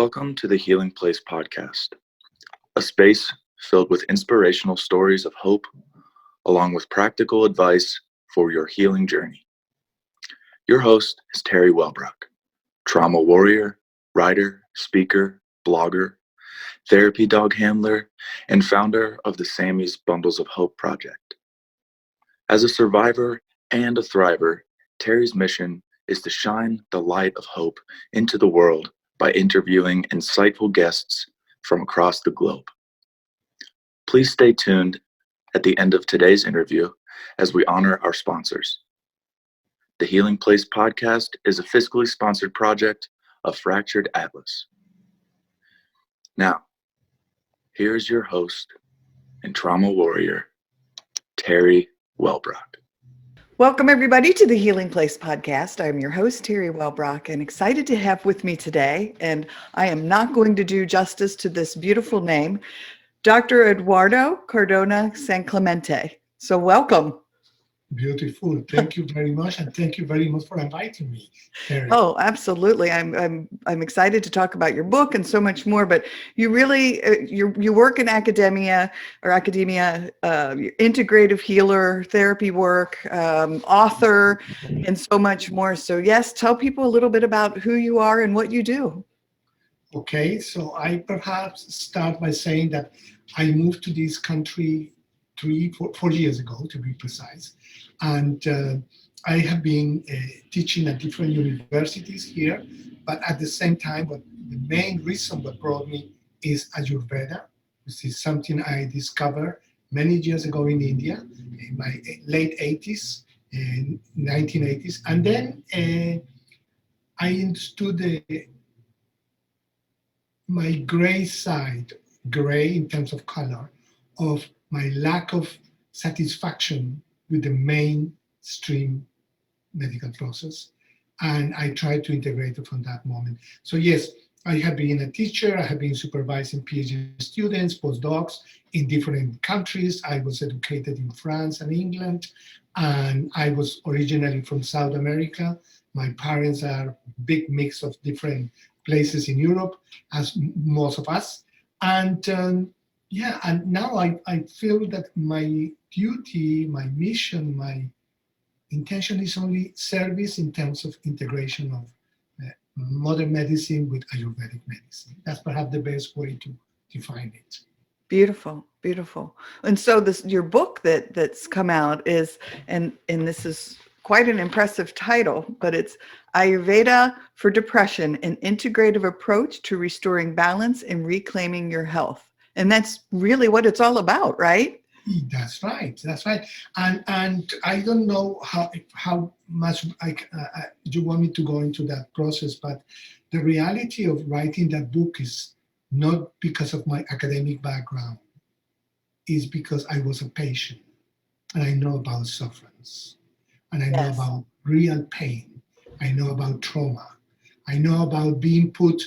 Welcome to the Healing Place podcast, a space filled with inspirational stories of hope, along with practical advice for your healing journey. Your host is Teri Wellbrock, trauma warrior, writer, speaker, blogger, therapy dog handler, and founder of the Sammy's Bundles of Hope project. As a survivor and a thriver, Teri's mission is to shine the light of hope into the world by interviewing insightful guests from across the globe. Please stay tuned at the end of today's interview as we honor our sponsors. The Healing Place podcast is a fiscally sponsored project of Fractured Atlas. Now, here's your host and trauma warrior, Teri Wellbrock. Welcome, everybody, to the Healing Place podcast. I'm your host, Teri Wellbrock, and excited to have with me today, and I am not going to do justice to this beautiful name, Dr. Eduardo Cardona-Sanclemente. So welcome. Beautiful. Thank you very much, and thank you very much for inviting me, Teri. Oh, absolutely. I'm excited to talk about your book and so much more. But you really you work in academia, integrative healer, therapy work, author, and so much more. So yes, tell people a little bit about who you are and what you do. Okay, so I perhaps start by saying that I moved to this country 4 years ago, to be precise. And I have been teaching at different universities here, but at the same time, the main reason that brought me is Ayurveda. This is something I discovered many years ago in India, in my late 80s, 1980s. And then I understood my gray side, gray in terms of color, of my lack of satisfaction with the mainstream medical process. And I tried to integrate it from that moment. So yes, I have been a teacher. I have been supervising PhD students, postdocs in different countries. I was educated in France and England, and I was originally from South America. My parents are a big mix of different places in Europe, as most of us. And and now I feel that my duty, my mission, my intention is only service in terms of integration of modern medicine with Ayurvedic medicine. That's perhaps the best way to define it. Beautiful, beautiful. And so your book that's come out is, and this is quite an impressive title, but it's Ayurveda for Depression, an integrative approach to restoring balance and reclaiming your health. And that's really what it's all about, right? That's right. And I don't know how much you want me to go into that process, but the reality of writing that book is not because of my academic background, is because I was a patient and I know about sufferance and I know about real pain. I know about trauma. I know about being put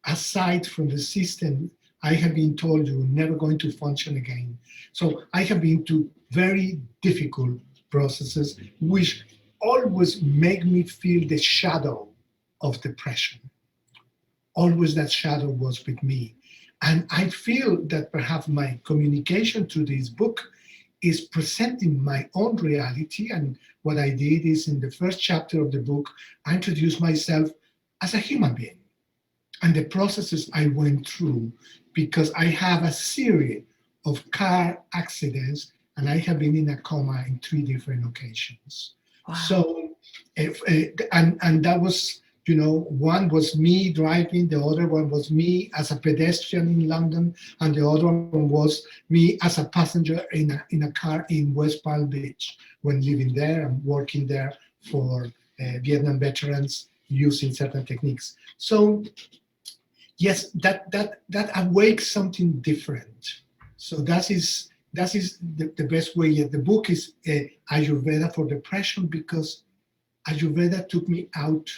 aside from the system. I have been told you're never going to function again. So I have been to very difficult processes, which always make me feel the shadow of depression. Always that shadow was with me. And I feel that perhaps my communication through this book is presenting my own reality. And what I did is, in the first chapter of the book, I introduced myself as a human being and the processes I went through, because I have a series of car accidents and I have been in a coma in 3 different occasions. Wow. So, and that was, one was me driving, the other one was me as a pedestrian in London, and the other one was me as a passenger in a car in West Palm Beach when living there and working there for Vietnam veterans using certain techniques. So yes, that awakes something different. So that is the best way. The book is Ayurveda for Depression, because Ayurveda took me out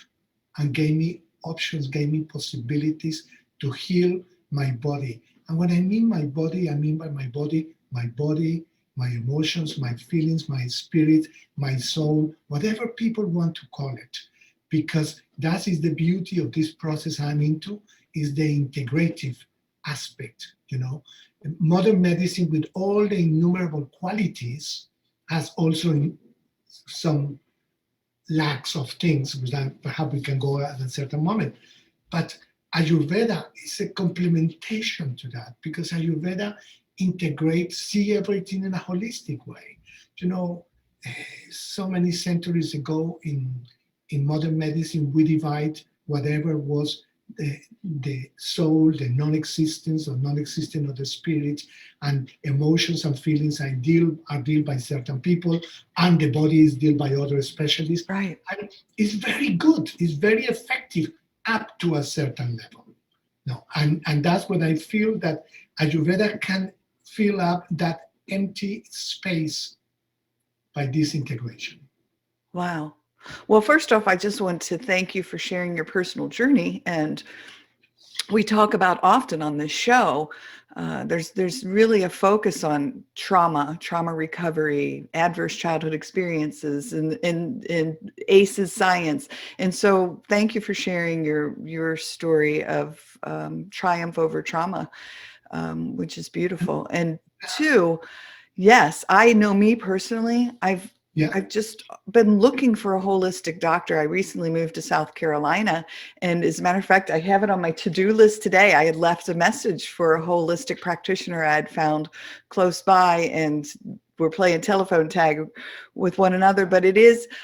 and gave me options, gave me possibilities to heal my body. And when I mean my body, I mean by my body, my emotions, my feelings, my spirit, my soul, whatever people want to call it. Because that is the beauty of this process I'm into, is the integrative aspect. Modern medicine, with all the innumerable qualities, has also some lacks of things, which perhaps we can go at a certain moment. But Ayurveda is a complementation to that, because Ayurveda see everything in a holistic way. So many centuries ago in modern medicine, we divide whatever was the soul, the non-existence or non-existent of the spirit, and emotions and feelings are dealt by certain people, and the body is dealt by other specialists. Right. And it's very good, it's very effective up to a certain level. No, and that's what I feel, that Ayurveda can fill up that empty space by this integration. Wow. Well, first off, I just want to thank you for sharing your personal journey. And we talk about often on this show, there's really a focus on trauma recovery, adverse childhood experiences, and ACEs science. And so thank you for sharing your story of triumph over trauma, which is beautiful. And two, yes, I know me personally, I've just been looking for a holistic doctor. I recently moved to South Carolina. And as a matter of fact, I have it on my to-do list today. I had left a message for a holistic practitioner I had found close by, and we're playing telephone tag with one another. But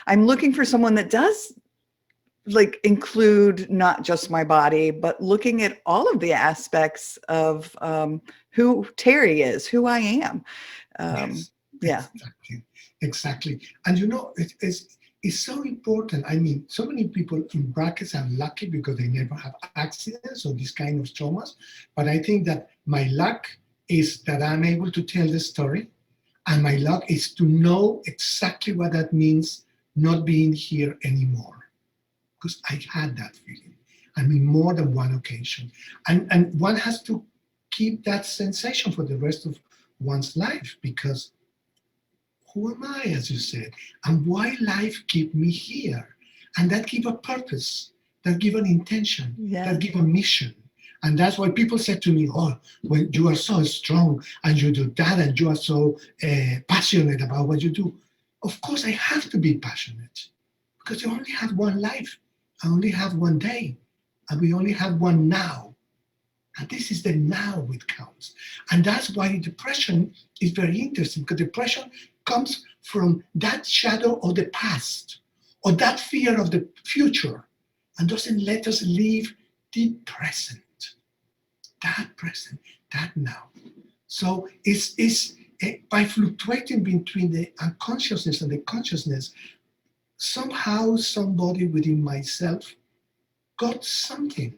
I'm looking for someone that does include not just my body, but looking at all of the aspects of who Teri is, who I am. Yes, yeah. Exactly. And it's so important. I mean, so many people in brackets are lucky because they never have accidents or this kind of traumas. But I think that my luck is that I'm able to tell the story. And my luck is to know exactly what that means, not being here anymore. Because I had that feeling. I mean, more than one occasion. And one has to keep that sensation for the rest of one's life, because who am I, as you said, and why life keep me here? And that give a purpose, that give an intention, that give a mission. And that's why people said to me, oh, when you are so strong and you do that and you are so passionate about what you do. Of course, I have to be passionate, because you only have one life. I only have one day, and we only have one now. And this is the now which counts. And that's why depression is very interesting, because depression comes from that shadow of the past, or that fear of the future, and doesn't let us live the present, that now. So it's by fluctuating between the unconsciousness and the consciousness, somehow somebody within myself got something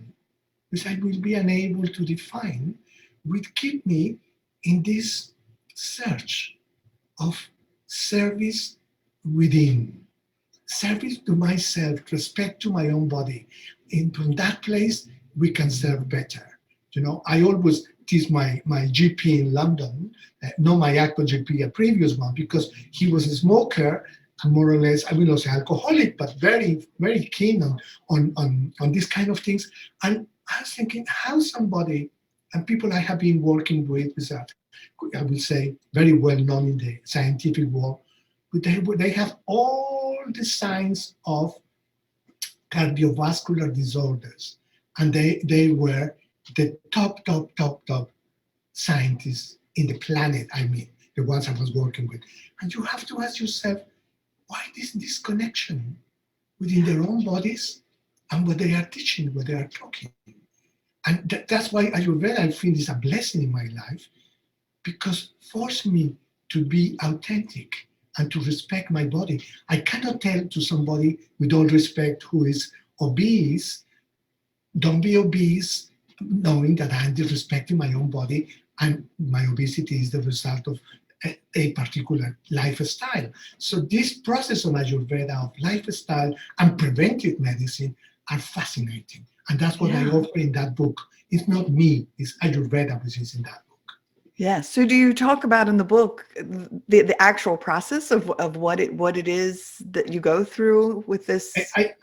which I will be unable to define, would keep me in this search of service within, service to myself, respect to my own body. And from that place, we can serve better. I always tease my GP in London, not my actual GP, a previous one, because he was a smoker, and more or less, I will not say alcoholic, but very, very keen on these kind of things. And I was thinking how somebody, and people I have been working with that, I will say, very well known in the scientific world, but they have all the signs of cardiovascular disorders. And they were the top scientists in the planet, I mean, the ones I was working with. And you have to ask yourself, why this disconnection within their own bodies and what they are teaching, what they are talking? And that's why Ayurveda, I feel, is a blessing in my life, because it forced me to be authentic and to respect my body. I cannot tell to somebody with all respect who is obese, don't be obese, knowing that I'm disrespecting my own body, and my obesity is the result of a particular lifestyle. So this process of Ayurveda, of lifestyle and preventive medicine, are fascinating. And that's what I offer in that book. It's not me, it's Ayurveda which is in that book. Yeah. So do you talk about in the book the actual process of what it is that you go through with this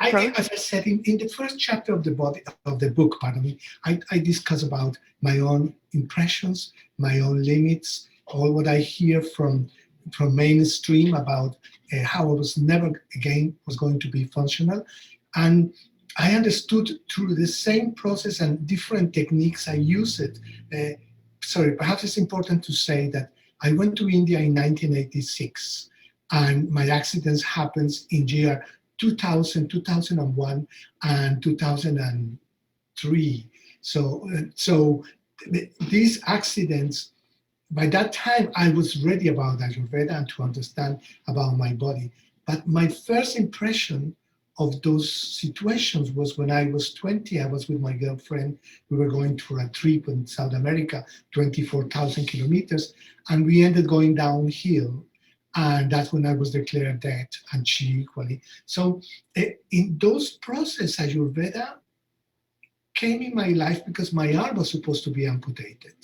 approach? As I said in the first chapter of the book, pardon me, I discuss about my own impressions, my own limits, all what I hear from mainstream about how I was never again was going to be functional, and I understood through the same process and different techniques I use it. Sorry, perhaps it's important to say that I went to India in 1986, and my accidents happens in year 2000, 2001, and 2003. So these accidents, by that time, I was ready about Ayurveda and to understand about my body. But my first impression of those situations was when I was 20. I was with my girlfriend. We were going for a trip in South America, 24,000 kilometers, and we ended going downhill. And that's when I was declared dead, and she equally. So in those processes, Ayurveda came in my life because my arm was supposed to be amputated.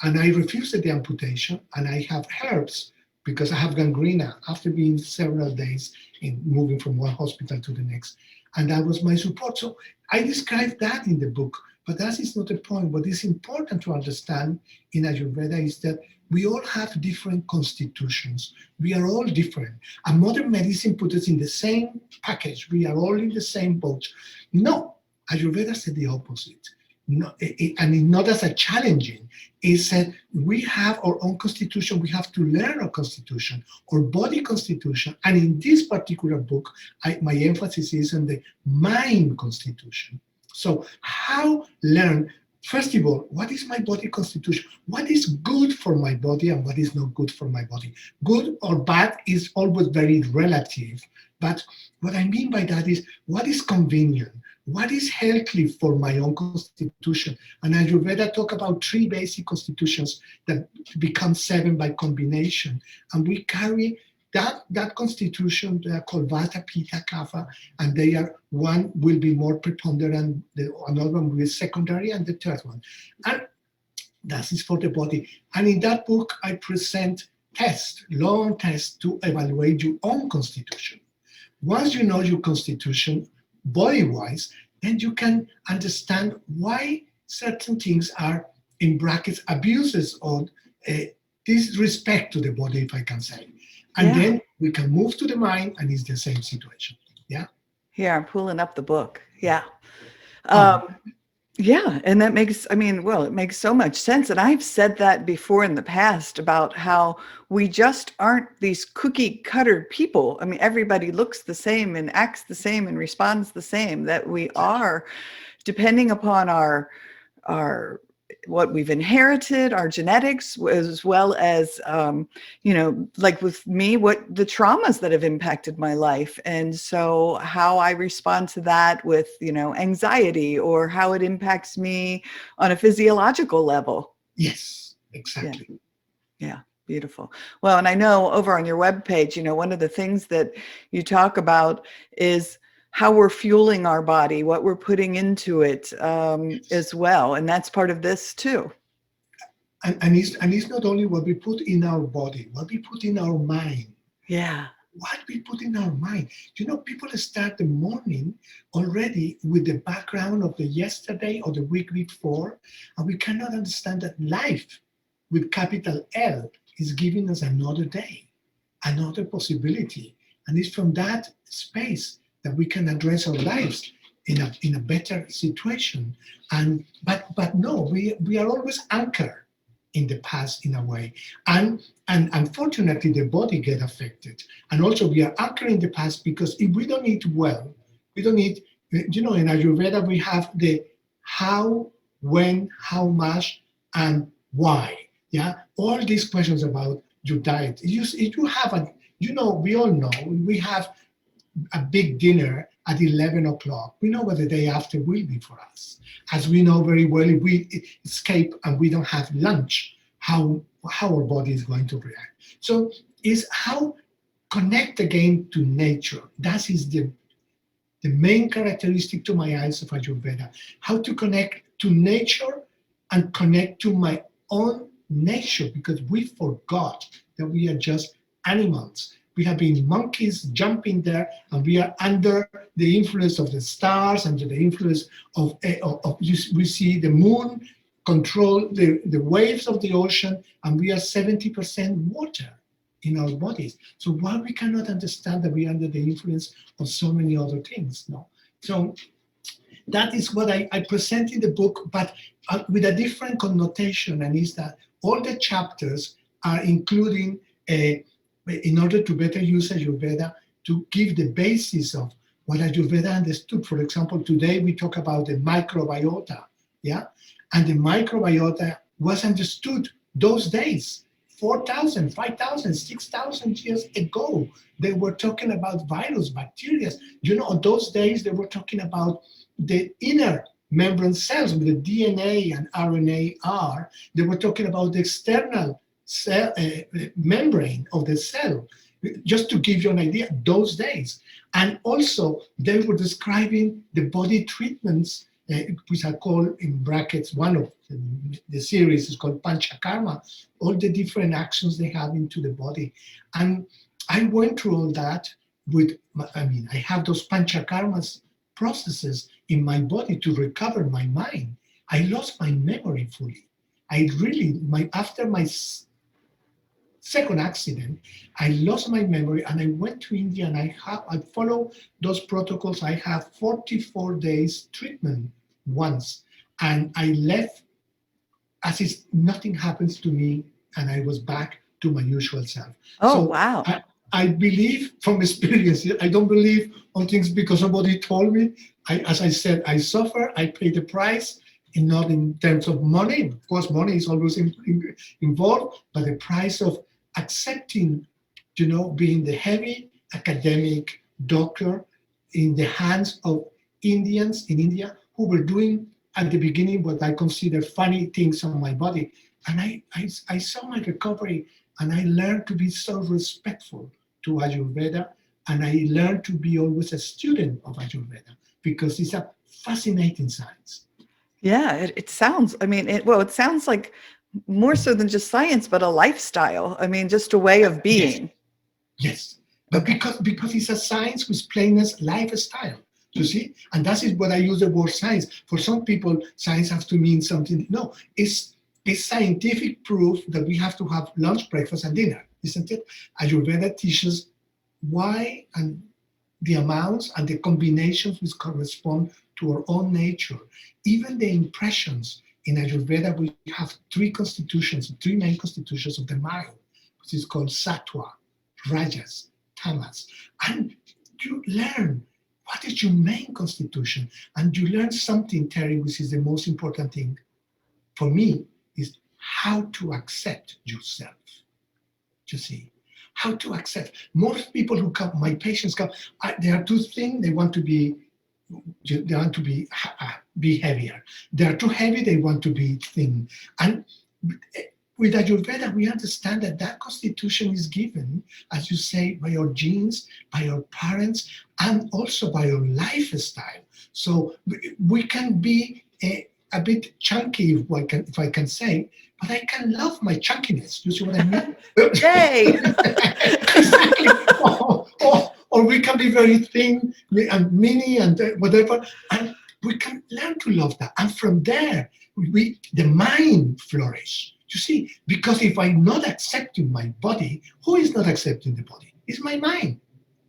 And I refused the amputation, and I have herbs because I have gangrena after being several days in moving from one hospital to the next. And that was my support. So I described that in the book, but that is not the point. What is important to understand in Ayurveda is that we all have different constitutions. We are all different. And modern medicine puts us in the same package. We are all in the same boat. No, Ayurveda said the opposite. No, and not as a challenging. It said we have our own constitution. We have to learn our constitution, our body constitution. And in this particular book, my emphasis is on the mind constitution. So how learn, first of all, what is my body constitution? What is good for my body and what is not good for my body? Good or bad is always very relative. But what I mean by that is what is convenient? What is healthy for my own constitution? And Ayurveda talk about 3 basic constitutions that become 7 by combination. And we carry that constitution. They are called Vata, Pitta, Kapha, and they are, one will be more preponderant, another one will be secondary, and the third one. And that is for the body. And in that book, I present tests, long tests to evaluate your own constitution. Once you know your constitution, body-wise, then you can understand why certain things are, in brackets, abuses or disrespect to the body, if I can say. And then we can move to the mind, and it's the same situation. Yeah? Yeah, I'm pulling up the book. Yeah. Yeah, and that makes, it makes so much sense. And I've said that before in the past about how we just aren't these cookie cutter people. I mean, everybody looks the same and acts the same and responds the same, that we are, depending upon our what we've inherited, our genetics, as well as, like with me, what the traumas that have impacted my life. And so how I respond to that with, anxiety, or how it impacts me on a physiological level. Yes, exactly. Yeah. Beautiful. Well, and I know over on your webpage, one of the things that you talk about is how we're fueling our body, what we're putting into it as well. And that's part of this too. And it's not only what we put in our body, what we put in our mind. Yeah. What we put in our mind. People start the morning already with the background of the yesterday or the week before, and we cannot understand that life with capital L is giving us another day, another possibility. And it's from that space that we can address our lives in a better situation. But no, we are always anchored in the past in a way. And unfortunately, the body get affected. And also we are anchored in the past because if we don't eat well, we don't eat, in Ayurveda, we have the how, when, how much, and why. Yeah, all these questions about your diet. You have we all know, we have a big dinner at 11 o'clock. We know what the day after will be for us. As we know very well, if we escape and we don't have lunch, how our body is going to react. So it's how connect again to nature. That is the main characteristic to my eyes of Ayurveda. How to connect to nature and connect to my own nature, because we forgot that we are just animals. We have been monkeys jumping there, and we are under the influence of the stars, under the influence of we see the moon control the waves of the ocean, and we are 70% water in our bodies. So why we cannot understand that we are under the influence of so many other things? No. So that is what I present in the book, but with a different connotation, and is that all the chapters are including in order to better use Ayurveda, to give the basis of what Ayurveda understood. For example, today we talk about the microbiota, yeah? And the microbiota was understood those days, 4,000, 5,000, 6,000 years ago. They were talking about virus, bacteria. You know, those days they were talking about the inner membrane cells with the DNA and RNA. They were talking about the external cell, membrane of the cell, just to give you an idea, those days. And also they were describing the body treatments, which are called in brackets, one of the series is called Panchakarma, all the different actions they have into the body. And I went through all that with, I have those Panchakarmas processes in my body to recover my mind. I lost my memory fully. After my second accident, I lost my memory, and I went to India, and I follow those protocols. I have 44 days treatment once, and I left as if nothing happens to me, and I was back to my usual self. Oh, So wow. I believe from experience. I don't believe on things because somebody told me. As I said, I suffer, I pay the price, and not in terms of money. Of course, money is always involved, but the price of accepting, being the heavy academic doctor in the hands of Indians in India who were doing at the beginning what I consider funny things on my body. And I saw my recovery, and I learned to be so respectful to Ayurveda, and I learned to be always a student of Ayurveda because it's a fascinating science. Yeah, it sounds, it sounds like more so than just science, but a lifestyle. Just a way of being. Yes. But because it's a science with plainness lifestyle, you see? And that is what I use the word science. For some people, science has to mean something. No, it's scientific proof that we have to have lunch, breakfast, and dinner, isn't it? Ayurveda teaches why and the amounts and the combinations which correspond to our own nature. Even the impressions in Ayurveda, we have three main constitutions of the mind, which is called Sattva, Rajas, Tamas. And you learn what is your main constitution. And you learn something, Teri, which is the most important thing for me, is how to accept yourself. You see? How to accept. Most people who come, my patients come, there are two things. They want to be heavier. They are too heavy, they want to be thin. And with Ayurveda, we understand that constitution is given, as you say, by your genes, by your parents, and also by your lifestyle. So we can be a bit chunky, if I can say, but I can love my chunkiness. You see what I mean? Yay! Exactly. Or we can be very thin and mini and whatever, and we can learn to love that. And from there, the mind flourish. You see, because if I'm not accepting my body, who is not accepting the body? It's my mind.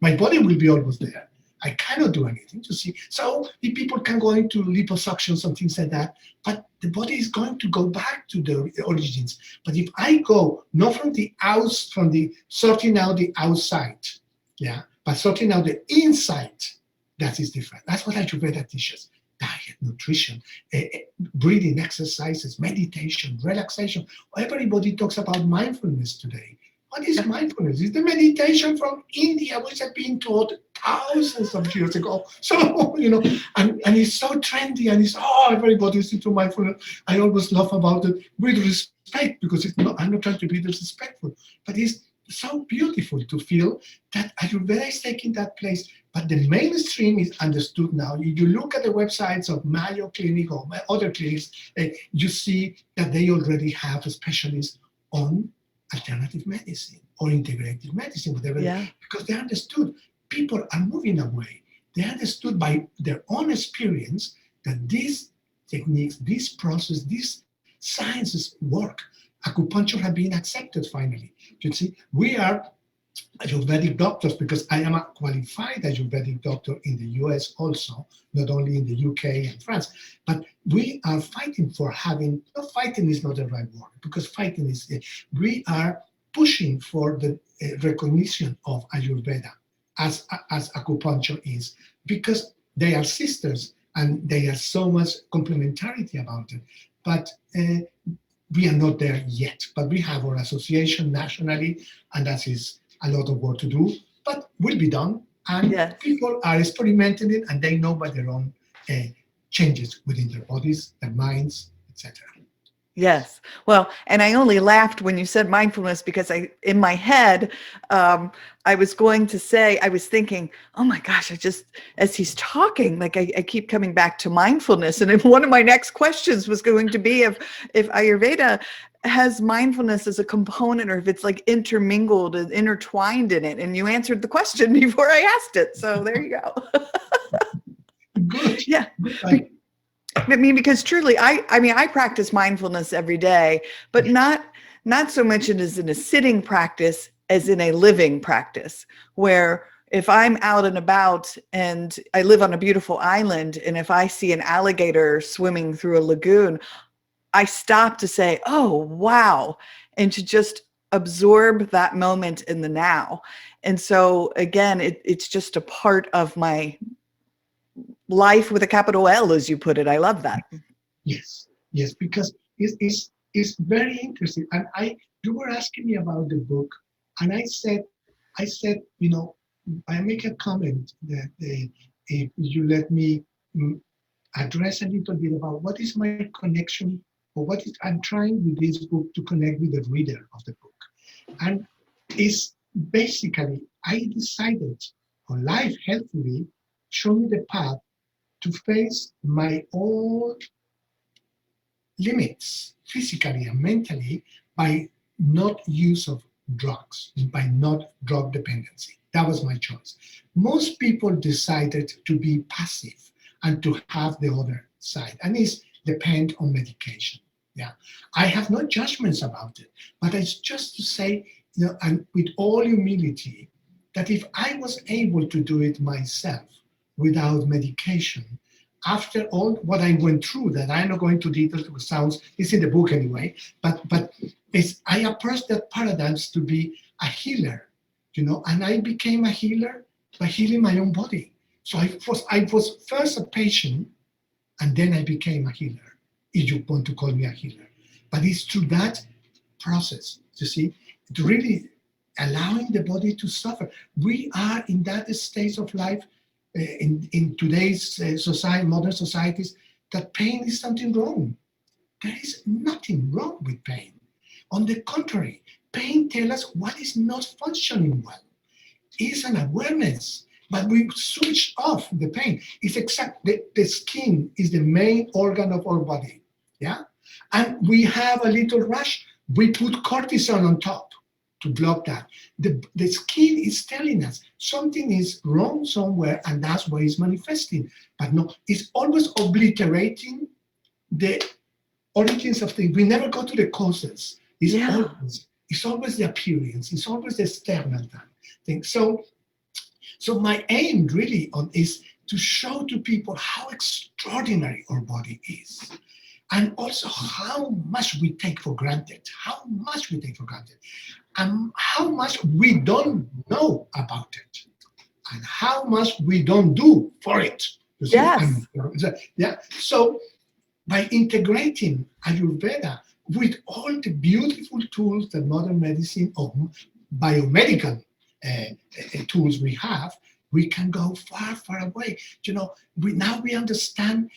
My body will be always there. I cannot do anything, you see. So if people can go into liposuctions and things like that, but the body is going to go back to the origins. But if I go not from the sorting out the outside, yeah, but sorting out the inside, that is different. That's what Ayurveda teaches. Diet, nutrition, breathing exercises, meditation, relaxation. Everybody talks about mindfulness today. What is mindfulness? It's the meditation from India, which had been taught thousands of years ago. So, and it's so trendy, and everybody's into mindfulness. I always laugh about it with respect, because I'm not trying to be disrespectful, but it's so beautiful to feel that Ayurveda is taking that place. But the mainstream is understood now. If you look at the websites of Mayo Clinic or other clinics, you see that they already have specialists on alternative medicine or integrative medicine, whatever, Yeah. because they understood people are moving away. They understood by their own experience that these techniques, this process, these sciences work. Acupuncture have been accepted finally. You see, we are Ayurvedic doctors, because I am a qualified Ayurvedic doctor in the US also, not only in the UK and France, but we are fighting for having, no, fighting is not the right word, because fighting is, we are pushing for the recognition of Ayurveda as acupuncture is, because they are sisters and they are so much complementarity about it. But we are not there yet, but we have our association nationally, and that is a lot of work to do, but will be done. And Yes. people are experimenting it, and they know by their own changes within their bodies, their minds, etc. Yes. Well, and I only laughed when you said mindfulness because in my head, I was going to say, I was thinking, oh my gosh, as he's talking, like I keep coming back to mindfulness. And if one of my next questions was going to be if Ayurveda has mindfulness as a component, or if it's like intermingled and intertwined in it. And you answered the question before I asked it. So there you go. Good. Yeah. Good. I mean, because truly, I practice mindfulness every day, but not so much as in a sitting practice as in a living practice, where if I'm out and about and I live on a beautiful island, and if I see an alligator swimming through a lagoon, I stop to say, oh, wow, and to just absorb that moment in the now. And so again, it's just a part of my life with a capital L, as you put it. I love that. Yes, yes, because it's very interesting. And you were asking me about the book, and I said, you know, I make a comment that if you let me address a little bit about what is my connection, or what is I'm trying with this book to connect with the reader of the book. And it's basically, I decided, or life helpfully showed me the path to face my own limits, physically and mentally, by not use of drugs, by not drug dependency. That was my choice. Most people decided to be passive and to have the other side, and it's depend on medication. Yeah, I have no judgments about it, but it's just to say, you know, and with all humility, that if I was able to do it myself without medication, after all what I went through, that I'm not going to detail, it sounds, it's in the book anyway, but I approached that paradigms to be a healer, you know, and I became a healer by healing my own body. So I was first a patient, and then I became a healer, if you want to call me a healer. But it's through that process, you see, to really allowing the body to suffer. We are in that stage of life in today's society, modern societies, that pain is something wrong. There is nothing wrong with pain. On the contrary, pain tells us what is not functioning well. It's an awareness, but we switch off the pain. It's the skin is the main organ of our body, yeah? And we have a little rash, we put cortisone on top to block that. The skin is telling us something is wrong somewhere, and that's why it's manifesting. But no, it's always obliterating the origins of things. We never go to the causes. It's always the appearance. It's always the external thing. So my aim really is to show to people how extraordinary our body is, and also how much we take for granted, and how much we don't know about it, and how much we don't do for it. You see? Yes. Yeah. So by integrating Ayurveda with all the beautiful tools that modern medicine or biomedical tools we have, we can go far, far away. You know, we understand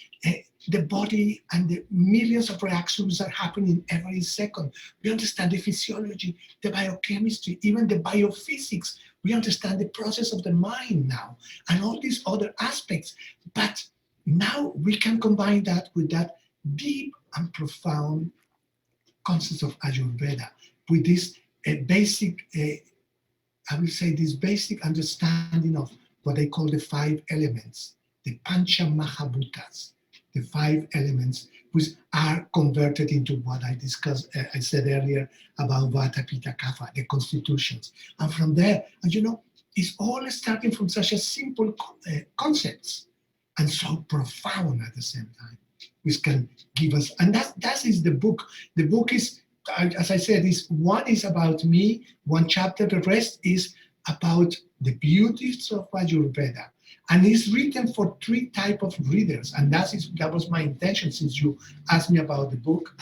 the body and the millions of reactions that happen in every second. We understand the physiology, the biochemistry, even the biophysics. We understand the process of the mind now, and all these other aspects. But now we can combine that with that deep and profound concepts of Ayurveda, with this basic, I will say, this basic understanding of what they call the 5 elements, the Pancha Mahabhutas, the 5 elements, which are converted into what I discussed, I said earlier about Vata, Pitta, Kapha, the constitutions. And from there, and it's all starting from such a simple concepts and so profound at the same time, which can give us, and that is the book. The book is, as I said, one is about me, one chapter, the rest is about the beauties of Ayurveda. And it's written for 3 types of readers, and that was my intention since you asked me about the book.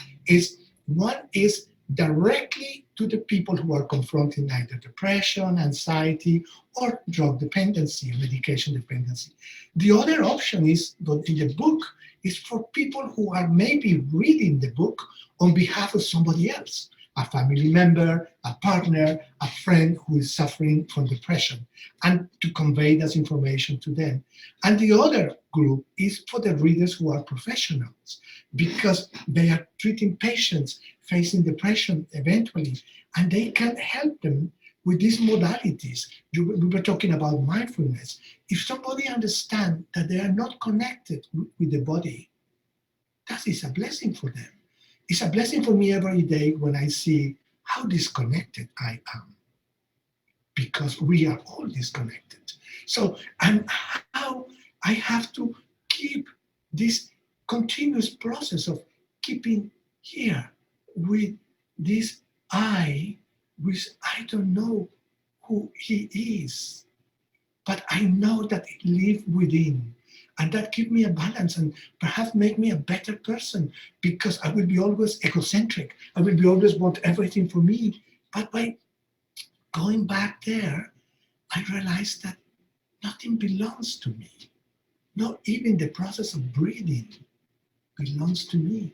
One is directly to the people who are confronting either depression, anxiety, or drug dependency, medication dependency. The other option is, in the book, is for people who are maybe reading the book on behalf of somebody else, a family member, a partner, a friend who is suffering from depression, and to convey this information to them. And the other group is for the readers who are professionals, because they are treating patients facing depression eventually, and they can help them with these modalities. We were talking about mindfulness. If somebody understands that they are not connected with the body, that is a blessing for them. It's a blessing for me every day when I see how disconnected I am, because we are all disconnected. So, and how I have to keep this continuous process of keeping here with this I, which I don't know who he is, but I know that it lives within. And that give me a balance and perhaps make me a better person, because I will be always egocentric. I will be always want everything for me. But by going back there, I realized that nothing belongs to me. Not even the process of breathing belongs to me.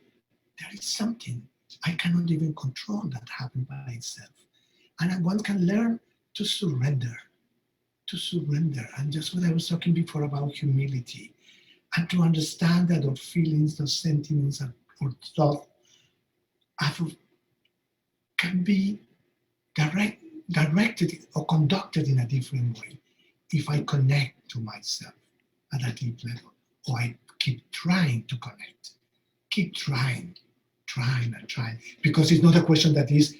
There is something I cannot even control that happens by itself. And one can learn to surrender. And just what I was talking before about humility, and to understand that our feelings, those sentiments, or thoughts can be directed or conducted in a different way if I connect to myself at a deep level, or I keep trying to connect, keep trying, because it's not a question that is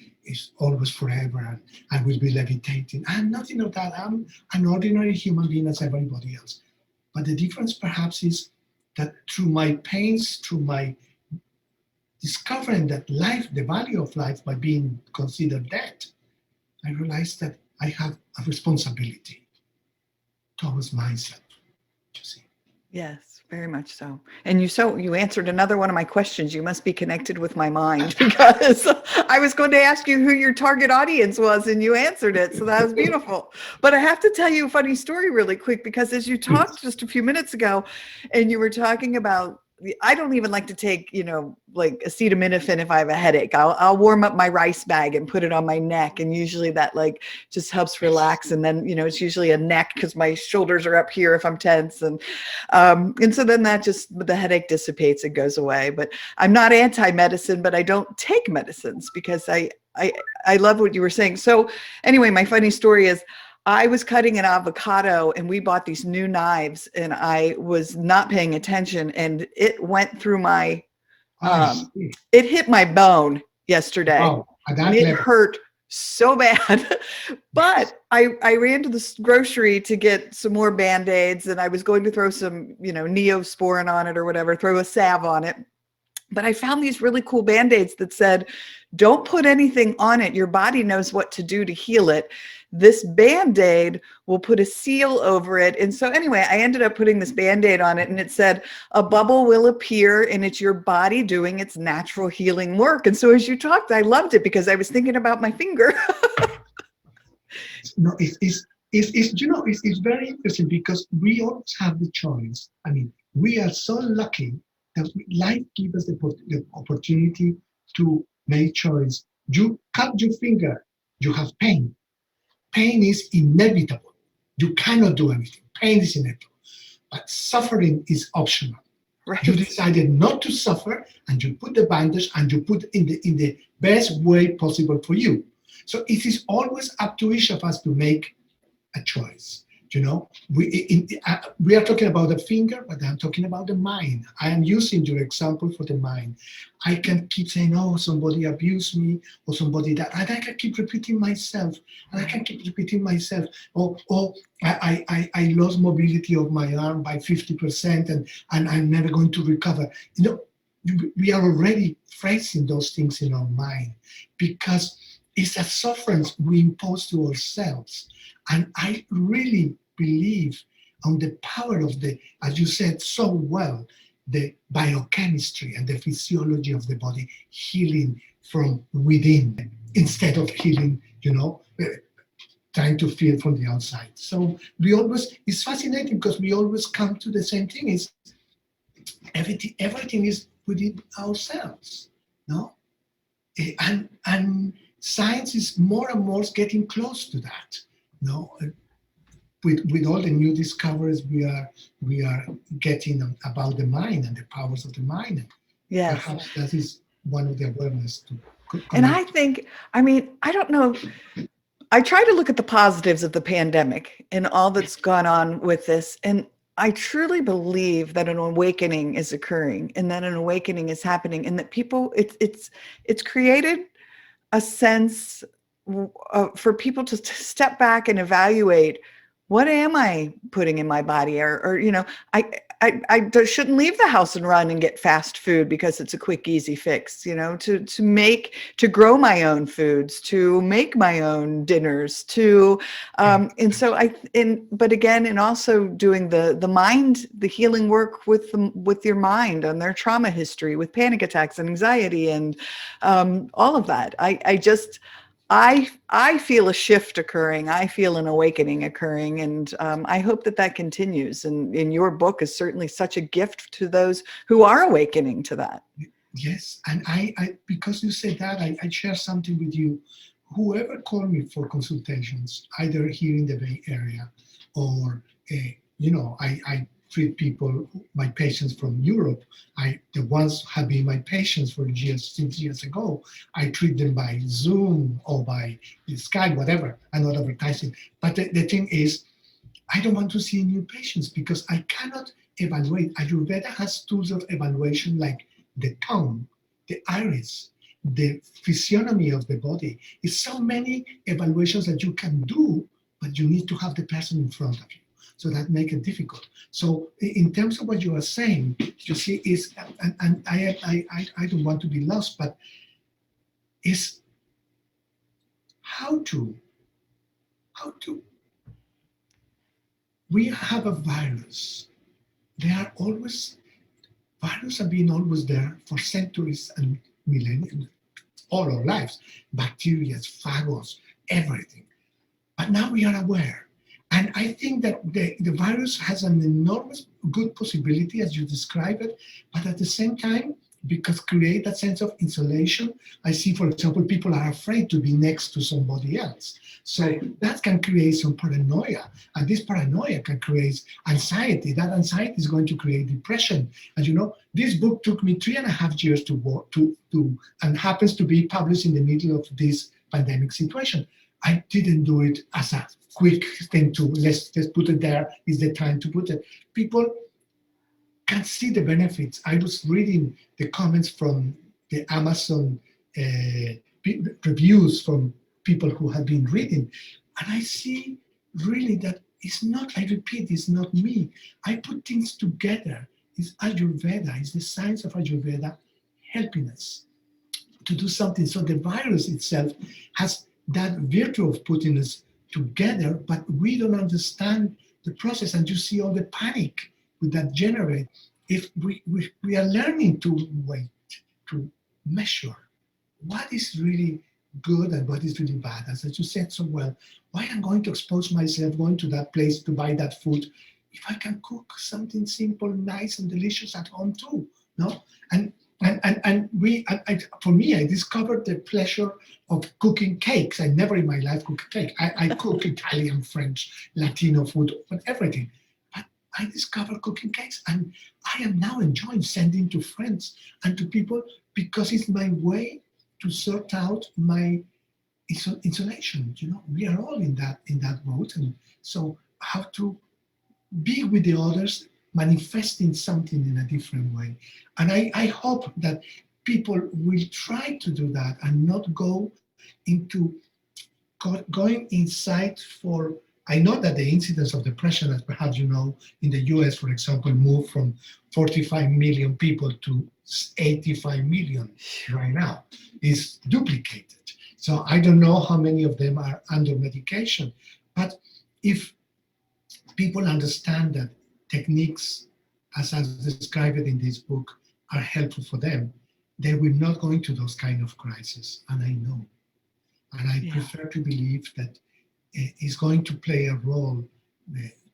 always forever and will be levitating. I'm nothing of that. I'm an ordinary human being as everybody else. But the difference perhaps is that through my pains, through my discovering that life, the value of life by being considered dead, I realized that I have a responsibility towards myself, you see. Yes, very much so. And you answered another one of my questions. You must be connected with my mind, because I was going to ask you who your target audience was, and you answered it. So that was beautiful. But I have to tell you a funny story really quick, because as you talked just a few minutes ago, and you were talking about, I don't even like to take, like acetaminophen if I have a headache. I'll warm up my rice bag and put it on my neck. And usually that just helps relax. And then, it's usually a neck because my shoulders are up here if I'm tense. And so then the headache dissipates and goes away. But I'm not anti-medicine, but I don't take medicines because I love what you were saying. So anyway, my funny story is, I was cutting an avocado and we bought these new knives, and I was not paying attention, and it went through my, it hit my bone yesterday. Oh, and it hurt so bad. But I ran to the grocery to get some more Band-Aids, and I was going to throw some, Neosporin on it or whatever, throw a salve on it. But I found these really cool Band-Aids that said, don't put anything on it. Your body knows what to do to heal it. This Band-Aid will put a seal over it. And so anyway, I ended up putting this Band-Aid on it, and it said, a bubble will appear, and it's your body doing its natural healing work. And so as you talked, I loved it because I was thinking about my finger. No, it's very interesting, because we always have the choice. I mean, we are so lucky that life gives us the opportunity to make choice. You cut your finger, you have pain. Pain is inevitable. You cannot do anything. Pain is inevitable. But suffering is optional. Right. You decided not to suffer, and you put the bandage, and you put in the best way possible for you. So it is always up to each of us to make a choice. We are talking about the finger, but I'm talking about the mind. I am using your example for the mind. I can keep saying, "Oh, somebody abused me," or "somebody that," and I can keep repeating myself, and I can keep repeating myself. "Oh, I lost mobility of my arm by 50%, and I'm never going to recover." We are already phrasing those things in our mind because it's a sufferance we impose to ourselves. And I really believe on the power of as you said so well, the biochemistry and the physiology of the body healing from within instead of healing, trying to feel from the outside. So it's fascinating because we always come to the same thing: is everything is within ourselves, no? And science is more and more getting close to that, no? With all the new discoveries we are getting about the mind and the powers of the mind. Yes. Perhaps that is one of the awareness to connect. And I think, I don't know. I try to look at the positives of the pandemic and all that's gone on with this. And I truly believe that an awakening is occurring and that an awakening is happening, and that people, it's created a sense for people to step back and evaluate, what am I putting in my body? Or I shouldn't leave the house and run and get fast food because it's a quick, easy fix, to grow my own foods, to make my own dinners, but again, and also doing the mind, the healing work with your mind on their trauma history, with panic attacks and anxiety and all of that. I feel a shift occurring. I feel an awakening occurring, and I hope that continues. And in your book is certainly such a gift to those who are awakening to that. Yes, and I because you said that, I share something with you. Whoever called me for consultations, either here in the Bay Area or I treat people, my patients from Europe. The ones have been my patients for since years ago. I treat them by Zoom or by Skype, whatever. I'm not advertising. But the thing is, I don't want to see new patients because I cannot evaluate. Ayurveda has tools of evaluation like the tongue, the iris, the physiognomy of the body. It's so many evaluations that you can do, but you need to have the person in front of you. So that makes it difficult. So in terms of what you are saying, you see, and I don't want to be lost, but is how to we have a virus. Viruses have been always there for centuries and millennia, all our lives, bacteria, phagos, everything. But now we are aware. And I think that the virus has an enormous good possibility, as you describe it, but at the same time, because create that sense of isolation. I see, for example, people are afraid to be next to somebody else. So that can create some paranoia. And this paranoia can create anxiety. That anxiety is going to create depression. And this book took me 3.5 years to work and happens to be published in the middle of this pandemic situation. I didn't do it as a quick thing to let's put it there, is the time to put it. People can see the benefits. I was reading the comments from the Amazon reviews from people who have been reading, and I see really that it's not, I repeat, it's not me. I put things together. It's Ayurveda, it's the science of Ayurveda helping us to do something. So the virus itself has that virtue of putting us together, but we don't understand the process, and you see all the panic that generate. If we are learning to wait, to measure what is really good and what is really bad, as you said so well, why I'm going to expose myself going to that place to buy that food if I can cook something simple, nice and delicious at home too, no? And for me, I discovered the pleasure of cooking cakes. I never in my life cooked a cake. I cook Italian, French, Latino food, but everything. But I discovered cooking cakes, and I am now enjoying sending to friends and to people because it's my way to sort out my insulation. We are all in that boat, and so how to be with the others, manifesting something in a different way. And I hope that people will try to do that and not go into going inside for. I know that the incidence of depression, as perhaps you know, in the US, for example, moved from 45 million people to 85 million right now, is duplicated. So I don't know how many of them are under medication. But if people understand that techniques, as I described it in this book, are helpful for them, they will not go into those kind of crises. And I know. And I prefer to believe that it's going to play a role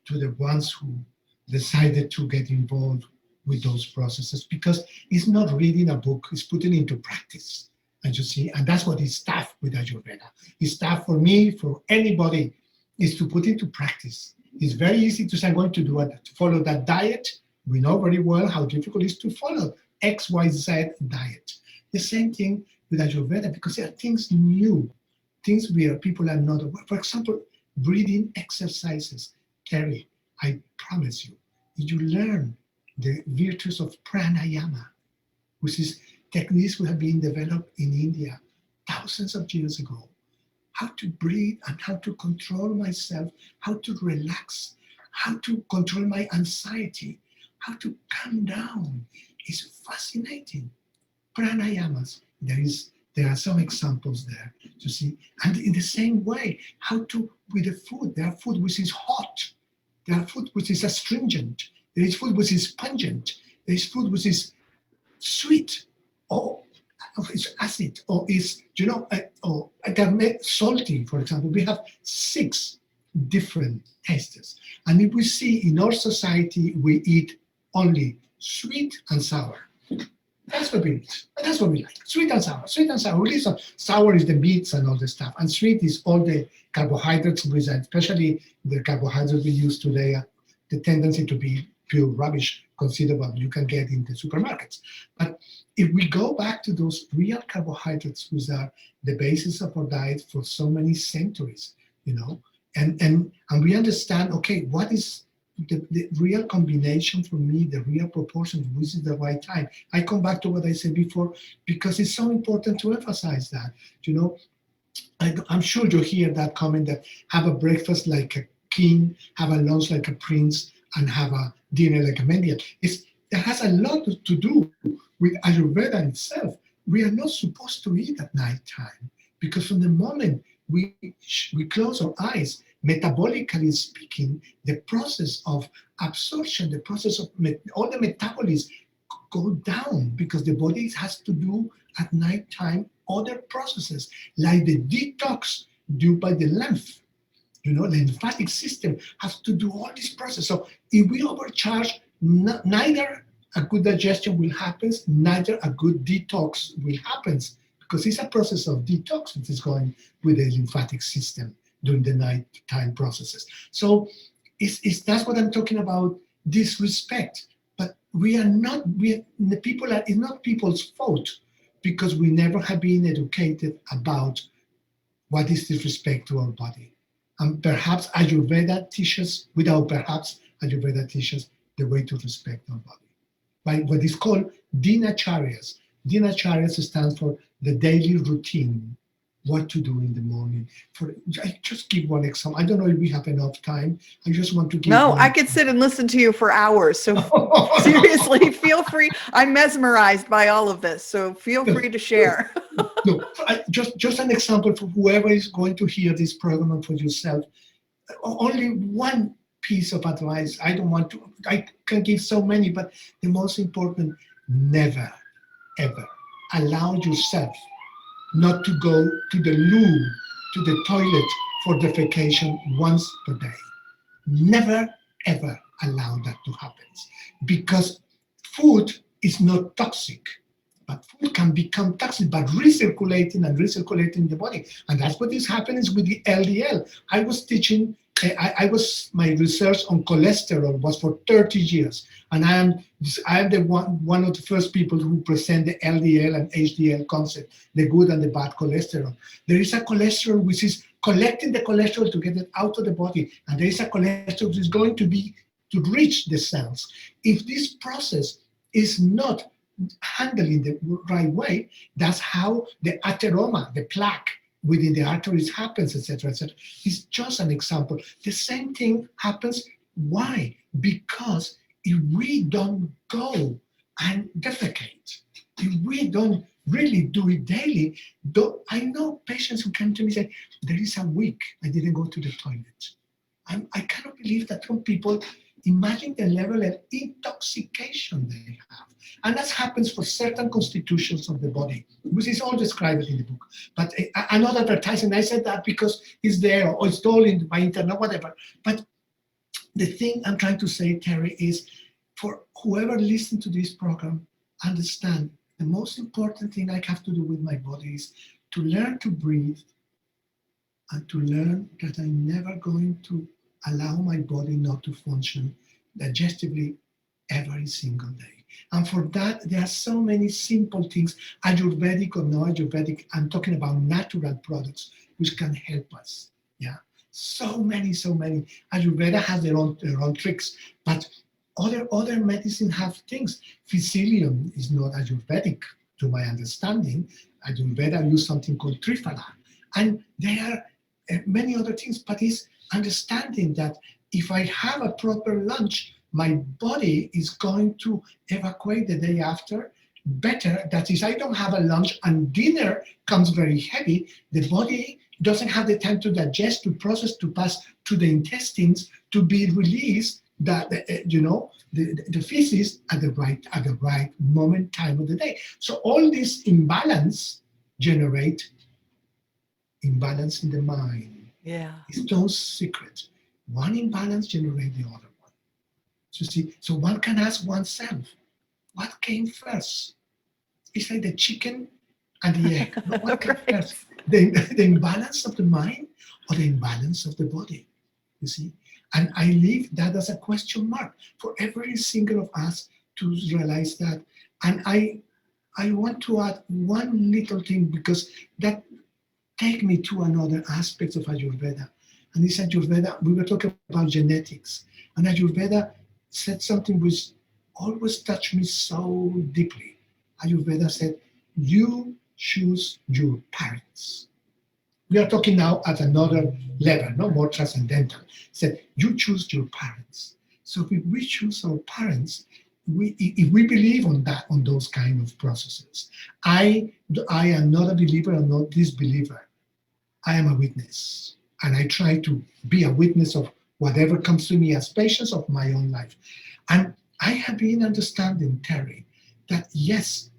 to the ones who decided to get involved with those processes, because it's not reading a book, it's putting it into practice. And you see, and that's what is tough with Ayurveda. It's tough for me, for anybody, is to put into practice. It's very easy to say, I'm going to follow that diet. We know very well how difficult it is to follow XYZ diet. The same thing with Ayurveda, because there are things new, things where people are not aware. For example, breathing exercises. Teri, I promise you, if you learn the virtues of pranayama, which is techniques which have been developed in India thousands of years ago, how to breathe and how to control myself, how to relax, how to control my anxiety, how to calm down, is fascinating. Pranayamas, there are some examples there to see. And in the same way, how to, with the food, there are food which is hot, there are food which is astringent, there is food which is pungent, there is food which is sweet, or it's acid, or is, or salty, for example. We have 6 different tastes. And if we see in our society, we eat only sweet and sour. That's what we eat. That's what we like. Sweet and sour. Sweet and sour. Sour is the meats and all the stuff. And sweet is all the carbohydrates, especially the carbohydrates we use today, the tendency to be pure rubbish, consider what you can get in the supermarkets. But if we go back to those real carbohydrates, which are the basis of our diet for so many centuries, and we understand, okay, what is the real combination for me, the real proportion, which is the right time. I come back to what I said before, because it's so important to emphasize that. I'm sure you hear that comment that have a breakfast like a king, have a lunch like a prince, and have a dinner like a mendian. It has a lot to do with Ayurveda itself. We are not supposed to eat at night time, because from the moment we close our eyes, metabolically speaking, the process of absorption, the process of all the metabolism go down, because the body has to do at night time other processes, like the detox due by the lymph. The lymphatic system has to do all this process. So if we overcharge, neither a good digestion will happen, neither a good detox will happen, because it's a process of detox that is going with the lymphatic system during the nighttime processes. So that's what I'm talking about, disrespect. But it's not people's fault, because we never have been educated about what is disrespect to our body. And perhaps Ayurveda teaches the way to respect our body by what is called dinacharyas. Dinacharyas stands for the daily routine, what to do in the morning. I just give one example. I don't know if we have enough time. I just want to give. No, I could sit and listen to you for hours. So seriously, feel free. I'm mesmerized by all of this. So feel free to share. No, just an example for whoever is going to hear this program and for yourself. Only one piece of advice. I can give so many, but the most important, never, ever allow yourself not to go to the loo, to the toilet for defecation once per day. Never, ever allow that to happen, because food is not toxic, but food can become toxic by recirculating the body. And that's what is happening with the LDL. I was teaching my research on cholesterol was for 30 years, and I am the one of the first people who present the LDL and HDL concept, the good and the bad cholesterol. There is a cholesterol which is collecting the cholesterol to get it out of the body, and there is a cholesterol which is going to reach the cells. If this process is not handled in the right way, that's how the atheroma, the plaque within the arteries happens, etc., etc. It's just an example. The same thing happens. Why? Because if we don't go and defecate, if we don't really do it daily, I know patients who come to me and say, there is a week I didn't go to the toilet. I cannot believe that some people, imagine the level of intoxication they have. And that happens for certain constitutions of the body, which is all described in the book. But I'm not advertising. I said that because it's there or it's told by internet, whatever. But the thing I'm trying to say, Teri, is for whoever listens to this program, understand the most important thing I have to do with my body is to learn to breathe and to learn that I'm never going to allow my body not to function digestively every single day. And for that, there are so many simple things, Ayurvedic or no Ayurvedic. I'm talking about natural products which can help us. Yeah, so many. Ayurveda has their own tricks, but other medicine have things. Psyllium is not Ayurvedic, to my understanding. Ayurveda use something called Triphala, and there are many other things. But it's understanding that if I have a proper lunch, my body is going to evacuate the day after better. That is, I don't have a lunch and dinner comes very heavy. The body doesn't have the time to digest, to process, to pass to the intestines, to be released that the feces at the right moment, time of the day. So all this imbalance generate imbalance in the mind. Yeah. It's no secret. One imbalance generates the other one. So see, so one can ask oneself, what came first? It's like the chicken and the egg. No, what came Right. first? The imbalance of the mind or the imbalance of the body? You see? And I leave that as a question mark for every single of us to realize that. And I want to add one little thing, because that take me to another aspect of Ayurveda. And this Ayurveda, we were talking about genetics. And Ayurveda said something which always touched me so deeply. Ayurveda said, you choose your parents. We are talking now at another level, no more transcendental. Said, you choose your parents. So if we choose our parents, if we believe on those kind of processes, I am not a believer, I'm not disbeliever. I am a witness, and I try to be a witness of whatever comes to me as patients of my own life. And I have been understanding, Teri, that yes,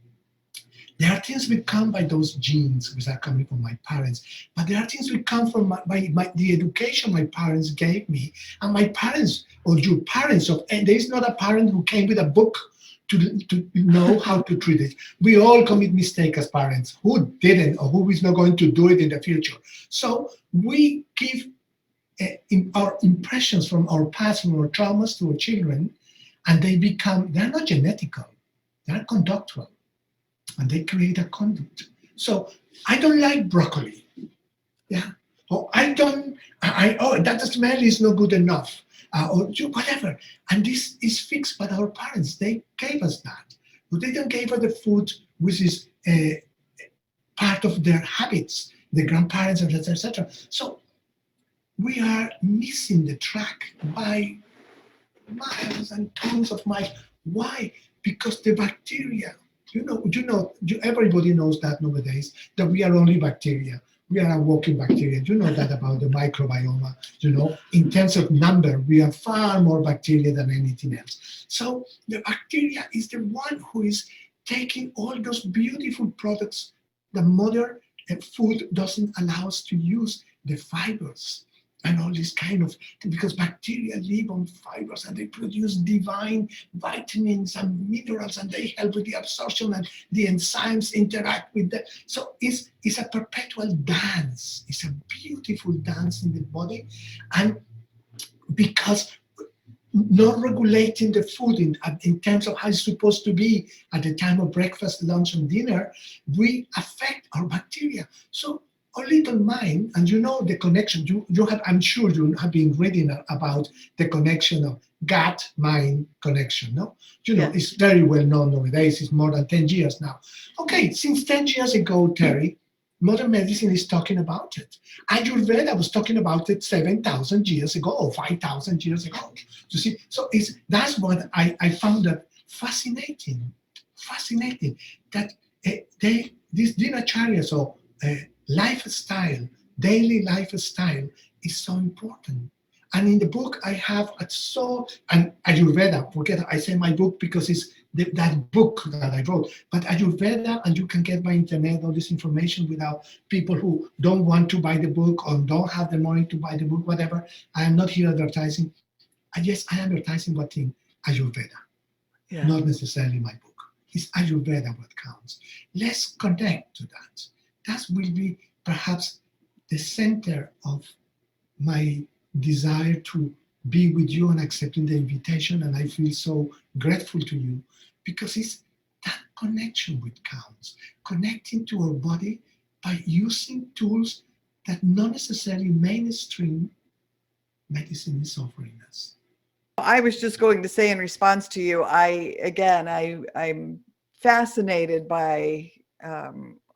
there are things we come by those genes which are coming from my parents, but there are things we come from the education my parents gave me, and my parents or your parents. And there is not a parent who came with a book to know how to treat it. We all commit mistakes as parents. Who didn't, or who is not going to do it in the future? So we give our impressions from our past, from our traumas to our children, and they're not genetical, they're conductual, and they create a conduct. So I don't like broccoli. Yeah. Or that smell is not good enough. Or whatever. And this is fixed by our parents. They gave us that. But they don't give us the food which is part of their habits, the grandparents, etc., etc. So we are missing the track by miles and tons of miles. Why? Because the bacteria, everybody knows that nowadays, that we are only bacteria. We are a walking bacteria. You know that about the microbiome. In terms of number, we are far more bacteria than anything else. So the bacteria is the one who is taking all those beautiful products that modern food doesn't allow us to use, the fibers and all this kind of, because bacteria live on fibers and they produce divine vitamins and minerals, and they help with the absorption, and the enzymes interact with that. So it's a perpetual dance. It's a beautiful dance in the body. And because not regulating the food in terms of how it's supposed to be at the time of breakfast, lunch, and dinner, we affect our bacteria. So our little mind, and you know the connection, you have, I'm sure you have been reading about the connection of gut-mind connection, no? You know, it's very well known nowadays, it's more than 10 years now. Okay, since 10 years ago, Teri, modern medicine is talking about it. Ayurveda was talking about it 7,000 years ago or 5,000 years ago. You see, so that's what I found that fascinating that these dinacharyas or lifestyle, daily lifestyle is so important. And in the book I have and Ayurveda, forget I say my book because it's that book that I wrote, but Ayurveda, and you can get by internet all this information without people who don't want to buy the book or don't have the money to buy the book, whatever. I am not here advertising. Yes, I am advertising what in Ayurveda, not necessarily my book. It's Ayurveda what counts. Let's connect to that. That will be perhaps the center of my desire to be with you and accepting the invitation, and I feel so grateful to you because it's that connection which counts, connecting to our body by using tools that not necessarily mainstream medicine is offering us. I was just going to say in response to you, I'm fascinated by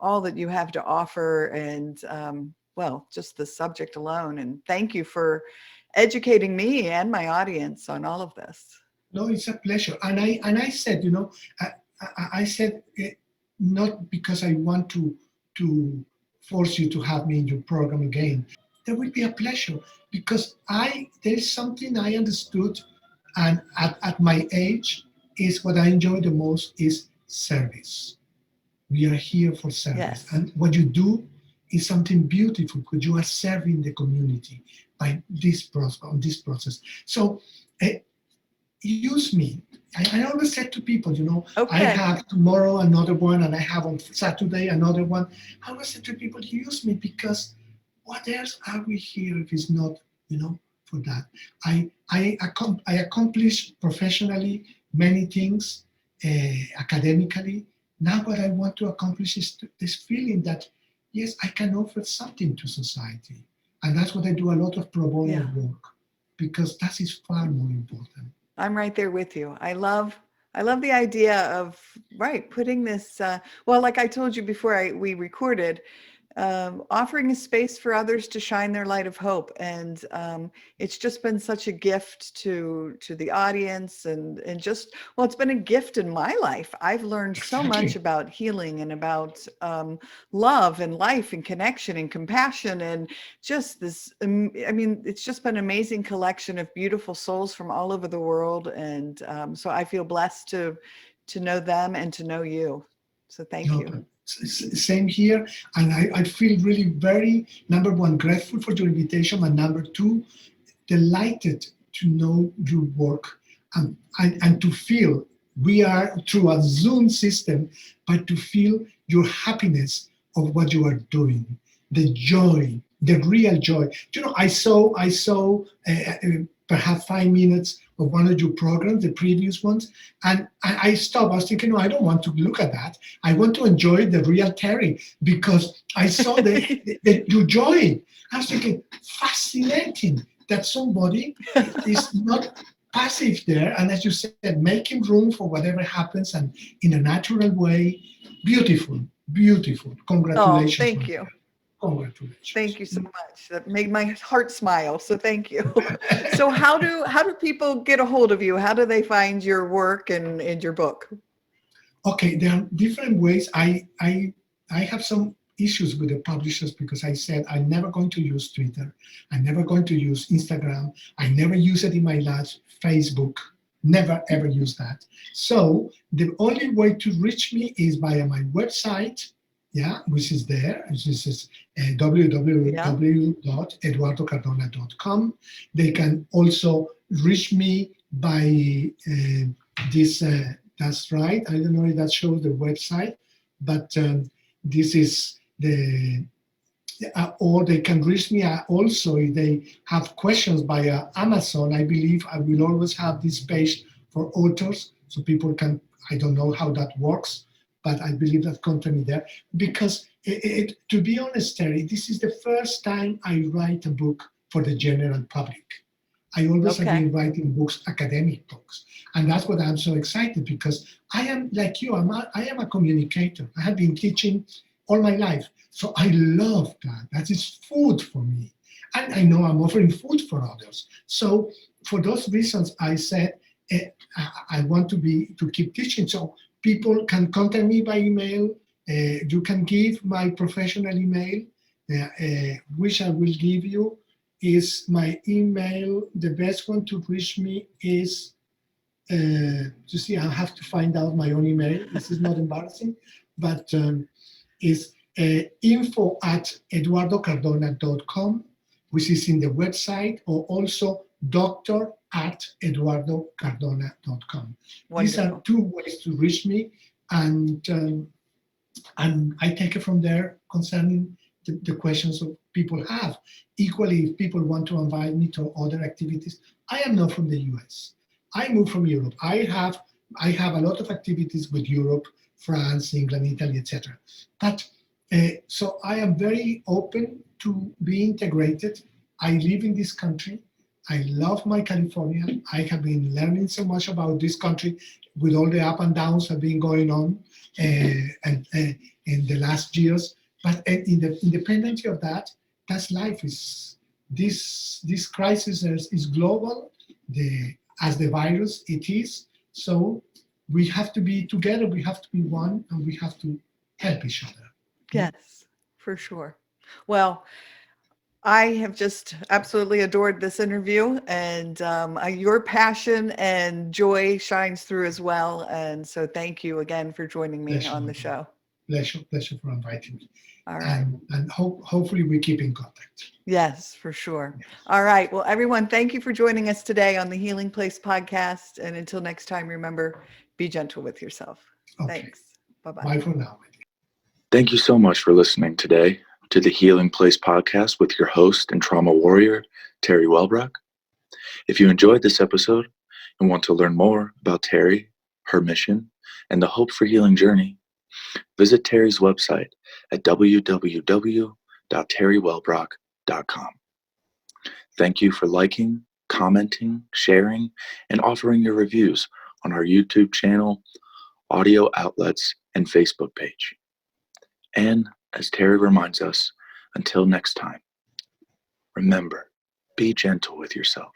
all that you have to offer, and well, just the subject alone. And thank you for educating me and my audience on all of this. No, it's a pleasure. And I said, you know, I said not because I want to force you to have me in your program again. There will be a pleasure because there's something I understood, and at my age is what I enjoy the most is service. We are here for service, and what you do is something beautiful because you are serving the community by this process. So use me. I always said to people, you know, I have tomorrow another one, and I have on Saturday another one. I always said to people, use me, because what else are we here if it's not, you know, for that? I accomplished professionally many things, academically. Now what I want to accomplish is this feeling that, yes, I can offer something to society. And that's what I do, a lot of pro bono work, because that is far more important. I'm right there with you. I love the idea of, putting this, well, like I told you before we recorded, offering a space for others to shine their light of hope. And it's just been such a gift to the audience, and just, well, it's been a gift in my life. I've learned so much about healing and about love and life and connection and compassion, and just this, I mean, it's just been an amazing collection of beautiful souls from all over the world. And so I feel blessed to know them and to know you. So thank you. Same here, and I feel really very, number one, grateful for your invitation, and number two, delighted to know your work, and to feel we are through a Zoom system, but to feel your happiness of what you are doing, the joy, the real joy. You know, I saw perhaps 5 minutes of one of your programs, the previous ones, and I stopped. I was thinking, no, I don't want to look at that. I want to enjoy the real Teri, because I saw your joy. I was thinking, fascinating that somebody is not passive there, and as you said, making room for whatever happens, and in a natural way. Beautiful, beautiful. Congratulations. Oh, thank you. Congratulations. Thank you so much. That made my heart smile. So thank you. So how do people get a hold of you? How do they find your work and your book? Okay, there are different ways. I have some issues with the publishers, because I said I'm never going to use Twitter. I'm never going to use Instagram. I never use it in my life. Facebook. Never ever use that. So the only way to reach me is via my website. Which is there. This is www.eduardocardona.com. They can also reach me by this. That's right. I don't know if that shows the website, but this is the or they can reach me also if they have questions via Amazon. I believe I will always have this page for authors, so people can, I don't know how that works, but I believe that content is there. Because to be honest, Terry, this is the first time I write a book for the general public. I always have Okay. been writing books, academic books. And that's what I'm so excited, because I am like you, I am a communicator. I have been teaching all my life. So I love that. That is food for me. And I know I'm offering food for others. So for those reasons, I said, I want to keep teaching. So people can contact me by email. You can give my professional email, which I will give you. Is my email. The best one to reach me is, you see, I have to find out my own email. This is not embarrassing, but is info@eduardocardona.com, which is in the website, or also doctor@eduardocardona.com. These are Wonderful. two ways to reach me, and I take it from there concerning the questions that people have. Equally, if people want to invite me to other activities, I am not from the US. I moved from Europe. I have a lot of activities with Europe, France, England, Italy, etc. But so I am very open to be integrated. I live in this country. I love my California. I have been learning so much about this country with all the up and downs that have been going on and in the last years. But in the independently of that, that's life. Is this crisis is global. As the virus it is. So we have to be together. We have to be one, and we have to help each other. Yes, for sure. Well, I have just absolutely adored this interview, and your passion and joy shines through as well. And so thank you again for joining me on the show. Pleasure for inviting me. All right. And hopefully we keep in contact. Yes, for sure. Yes. All right. Well, everyone, thank you for joining us today on the Healing Place podcast. And until next time, remember, be gentle with yourself. Okay. Thanks. Bye-bye. Bye for now. Thank you so much for listening today to the Healing Place podcast with your host and trauma warrior, Teri Wellbrock. If you enjoyed this episode and want to learn more about Teri, her mission, and the Hope for Healing journey, visit Teri's website at www.teriwellbrock.com. Thank you for liking, commenting, sharing, and offering your reviews on our YouTube channel, audio outlets, and Facebook page. And as Teri reminds us, until next time, remember, be gentle with yourself.